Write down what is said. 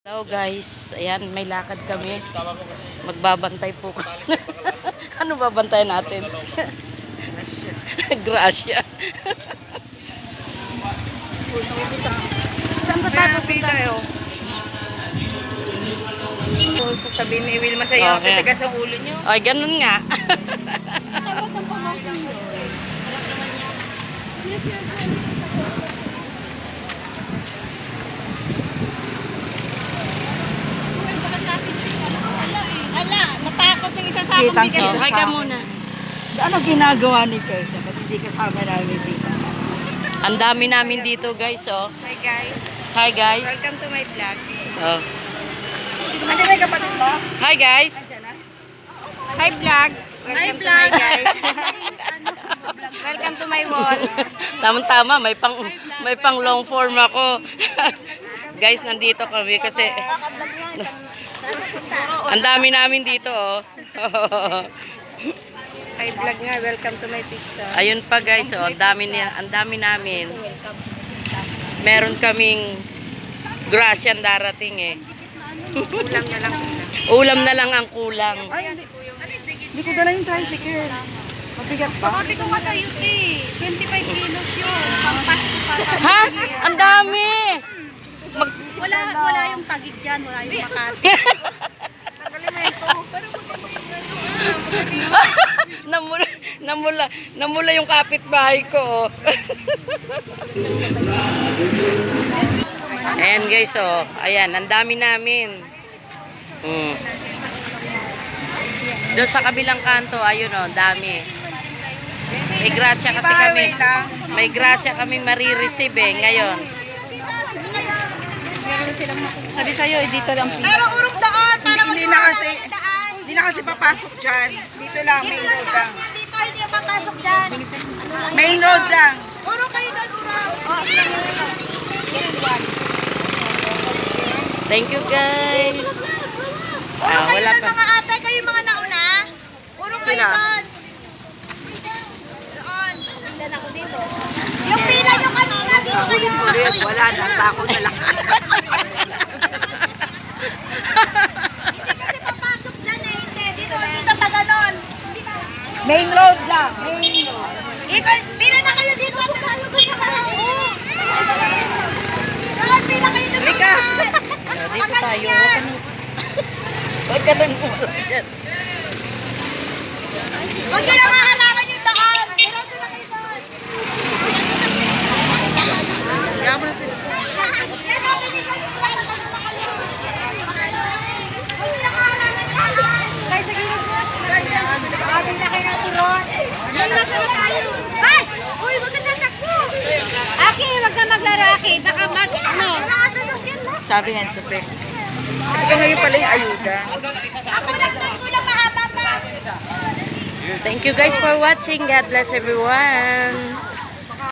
Hello guys, ayan may lakad kami. Magbabantay po kami. Ano babantayan natin? Gracia. Saan ba tayo Pila pupunta? Sasabihin ni Wilma sa'yo, Okay. titigas ang ulo nyo. Ay, ganun nga. Natakot yung isa sa Kitang bigas. kita. Hi ka muna. Ano ginagawa ni Kersa? Ba't hindi kasama namin dito? Ang dami namin dito guys, oh. Hi guys, Hi guys. welcome to my vlog. Oh. Andiyan na yung kapatid mo? Hi guys. Hi vlog. Welcome to my guys. Welcome to my wall. Tama-tama, may pang long form ako. Guys, nandito kami kasi ang dami namin dito, oh. Hi vlog nga, welcome to my pizza. Ayun pa guys, oh, ang dami namin. Meron kaming grasyan darating eh. Ulam na lang. Ulam na lang ang kulang. Ay, hindi ko dala yung tricycle. Mabigat pa. Sabi ko nga sa UT, 25 kilos yun. Pampasko pa. Ha? Ang dami! Wala yung tagig dyan, wala yung Makati. namula yung kapitbahay ko, oh. Ayan guys, oh. Ayan, ang dami namin. Doon sa kabilang kanto, ayun, oh, dami. May grasya kasi kami. May grasya kami marireceive eh, ngayon. Sabi sa'yo, dito lang. Pero urong daan para hindi na kasi papasok dyan. Dito lang, main road lang. Dito hindi yung papasok dyan. Main road lang. Urong kayo doon, urong. Thank you guys. Urong kayo Wala doon pa. mga ate, kayo yung mga nauna. Urong kayo Sila? doon. Doon. Tingnan ako dito. Yung pila yung kanina, dito kayo. Ulit, wala na. Sako na lang. Hindi kasi papasok dyan eh. Hindi, dito pa ganon. Main road lang. Main road. Pila na kayo dito. Ako tayo doon sa karao. Doon, pila kayo doon sa Halika. Dito tayo. Huwag ka nang wala dyan. Huwag nyo na hahalangan yung daan. Diretso na kayo doon. Kaya mo na sila. Ay! Uy, wag ka sasakbo! Aki, wag ka maglaro, Aki. Baka ano? Sabi nga ito, pe. Ito ngayon pala yung ayuda. Ako lang doon, kulang mahaba pa. Thank you guys for watching. God bless everyone.